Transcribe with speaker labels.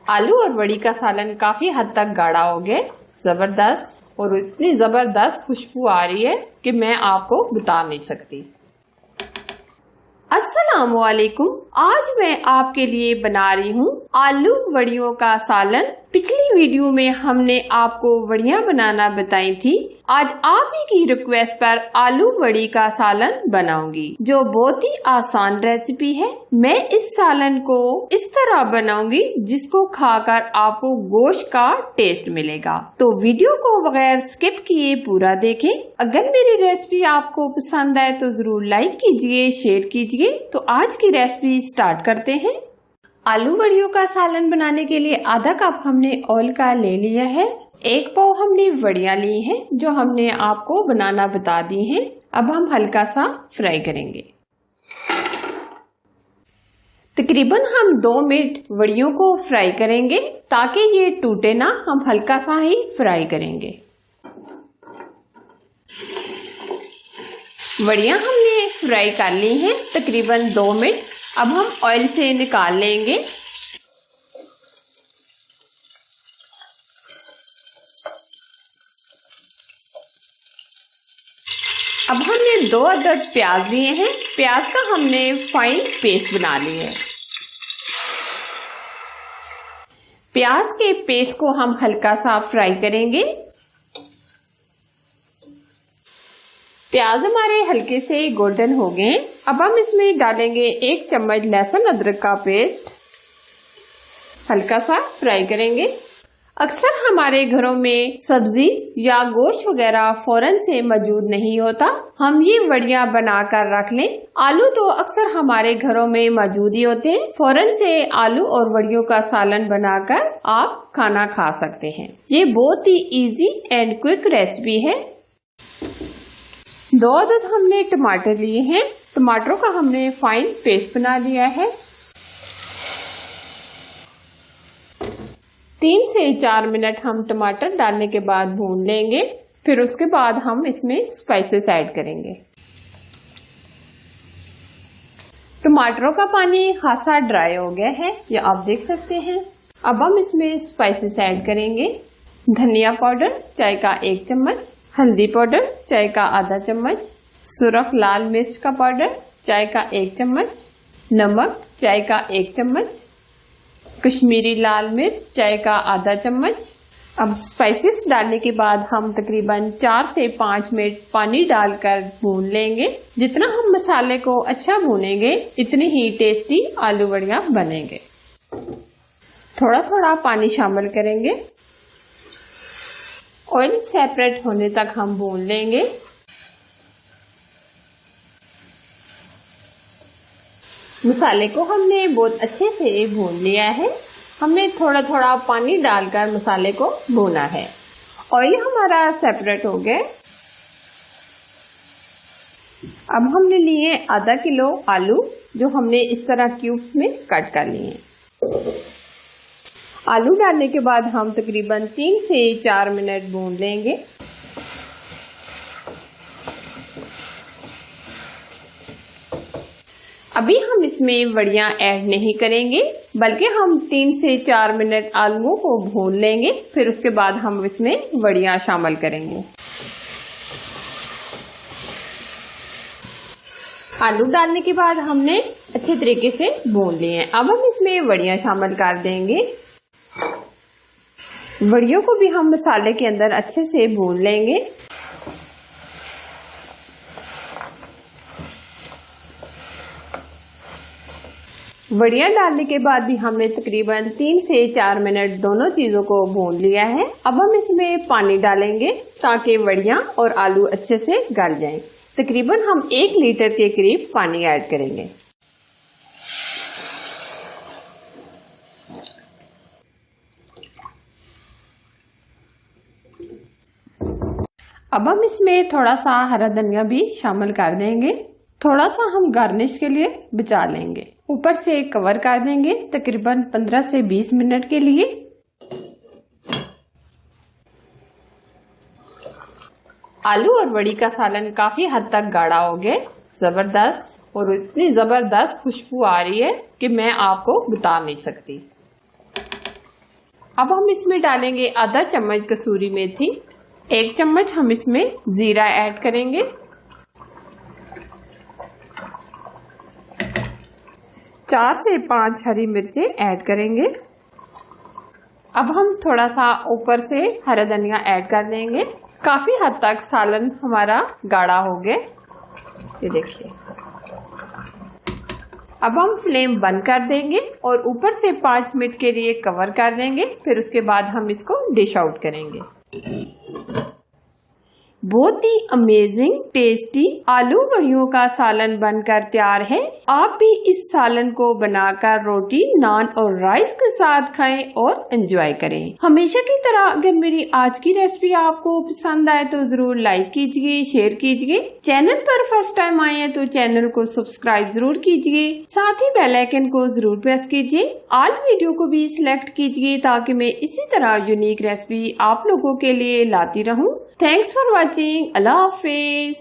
Speaker 1: आलू और वड़ी का सालन काफी हद तक गाढ़ा हो गया, जबरदस्त, और इतनी जबरदस्त खुशबू आ रही है कि मैं आपको बता नहीं सकती। अस्सलामुअलैकुम। आज मैं आपके लिए बना रही हूँ आलू वड़ियों का सालन। पिछली वीडियो में हमने आपको वड़ियाँ बनाना बताई थी। आज आप ही की रिक्वेस्ट पर आलू वड़ी का सालन बनाऊंगी, जो बहुत ही आसान रेसिपी है। मैं इस सालन को इस तरह बनाऊंगी जिसको खाकर आपको गोश्त का टेस्ट मिलेगा। तो वीडियो को बगैर स्किप किए पूरा देखें। अगर मेरी रेसिपी आपको पसंद आए तो जरूर लाइक कीजिए, शेयर कीजिए। तो आज की रेसिपी स्टार्ट करते हैं। आलू वड़ियों का सालन बनाने के लिए आधा कप हमने ऑयल का ले लिया है। 1 पाव हमने वड़ियाँ ली हैं जो हमने आपको बनाना बता दी हैं। अब हम हल्का सा फ्राई करेंगे। तकरीबन हम 2 मिनट वड़ियों को फ्राई करेंगे ताकि ये टूटे ना। हम हल्का सा ही फ्राई करेंगे। वड़ियाँ हमने फ्राई कर ली हैं तकरीबन 2 मिनट। अब हम ऑयल से निकाल लेंगे। अब हमने 2 अदद प्याज लिए हैं। प्याज का हमने फाइन पेस्ट बना लिया है। प्याज के पेस्ट को हम हल्का सा फ्राई करेंगे। प्याज हमारे हल्के से गोल्डन हो गए। अब हम इसमें डालेंगे 1 चम्मच लहसुन अदरक का पेस्ट। हल्का सा फ्राई करेंगे। अक्सर हमारे घरों में सब्जी या गोश्त वगैरह फौरन से मौजूद नहीं होता। हम ये वड़ियाँ बनाकर रख लें। आलू तो अक्सर हमारे घरों में मौजूद ही होते हैं। फौरन से आलू और वड़ियों का सालन बनाकर आप खाना खा सकते हैं। ये बहुत ही इजी एंड क्विक रेसिपी है। 2 अदद हमने टमाटर लिए हैं। टमाटरों का हमने फाइन पेस्ट बना लिया है। 3 से 4 मिनट हम टमाटर डालने के बाद भून लेंगे। फिर उसके बाद हम इसमें स्पाइसेस ऐड करेंगे। टमाटरों का पानी खासा ड्राई हो गया है, ये आप देख सकते हैं। अब हम इसमें स्पाइसेस ऐड करेंगे। धनिया पाउडर चाय का 1 चम्मच, हल्दी पाउडर चाय का आधा चम्मच, सुरख लाल मिर्च का पाउडर चाय का 1 चम्मच, नमक चाय का 1 चम्मच, कश्मीरी लाल मिर्च चाय का आधा चम्मच। अब स्पाइसेस डालने के बाद हम तकरीबन 4 से 5 मिनट पानी डालकर भून लेंगे। जितना हम मसाले को अच्छा भूनेंगे इतनी ही टेस्टी आलू वड़ियाँ बनेंगे। थोड़ा थोड़ा पानी शामिल करेंगे। ऑयल सेपरेट होने तक हम भून लेंगे। मसाले को हमने बहुत अच्छे से भून लिया है। हमने थोड़ा थोड़ा पानी डालकर मसाले को भूना है। ऑयल हमारा सेपरेट हो गया। अब हमने लिए आधा किलो आलू जो हमने इस तरह क्यूब्स में कट कर लिए हैं। आलू डालने के बाद हम तकरीबन 3 से 4 मिनट भून लेंगे। अभी हम इसमें वड़ियाँ ऐड नहीं करेंगे, बल्कि हम 3 से 4 मिनट आलूओं को भून लेंगे। फिर उसके बाद हम इसमें वड़ियाँ शामिल करेंगे। आलू डालने के बाद हमने अच्छे तरीके से भून लिए हैं। अब हम इसमें वड़ियाँ शामिल कर देंगे। वड़ियों को भी हम मसाले के अंदर अच्छे से भून लेंगे। वड़ियाँ डालने के बाद भी हमने तकरीबन 3 से 4 मिनट दोनों चीज़ों को भून लिया है। अब हम इसमें पानी डालेंगे ताकि वड़ियाँ और आलू अच्छे से गल जाएं। तकरीबन हम 1 लीटर के करीब पानी ऐड करेंगे। अब हम इसमें थोड़ा सा हरा धनिया भी शामिल कर देंगे। थोड़ा सा हम गार्निश के लिए बचा लेंगे। ऊपर से कवर कर देंगे तकरीबन 15 से 20 मिनट के लिए। आलू और वड़ी का सालन काफी हद तक गाढ़ा हो गया, जबरदस्त, और इतनी जबरदस्त खुशबू आ रही है कि मैं आपको बता नहीं सकती। अब हम इसमें डालेंगे आधा चम्मच कसूरी मेथी, 1 चम्मच हम इसमें जीरा ऐड करेंगे, 4 से 5 हरी मिर्चें ऐड करेंगे। अब हम थोड़ा सा ऊपर से हरा धनिया ऐड कर देंगे। काफी हद तक सालन हमारा गाढ़ा हो गया, ये देखिए। अब हम फ्लेम बंद कर देंगे और ऊपर से 5 मिनट के लिए कवर कर देंगे, फिर उसके बाद हम इसको डिश आउट करेंगे। बहुत ही अमेजिंग टेस्टी आलू वड़ियों का सालन बनकर तैयार है। आप भी इस सालन को बनाकर रोटी, नान और राइस के साथ खाएं और एंजॉय करें। हमेशा की तरह अगर मेरी आज की रेसिपी आपको पसंद आए तो जरूर लाइक कीजिए, शेयर कीजिए। चैनल पर फर्स्ट टाइम आए हैं तो चैनल को सब्सक्राइब जरूर कीजिए, साथ ही बेल आइकन को जरूर प्रेस कीजिए। ऑल वीडियो को भी सिलेक्ट कीजिए ताकि मैं इसी तरह यूनिक रेसिपी आप लोगों के लिए लाती रहूं। Thanks for watching. Allah Hafiz.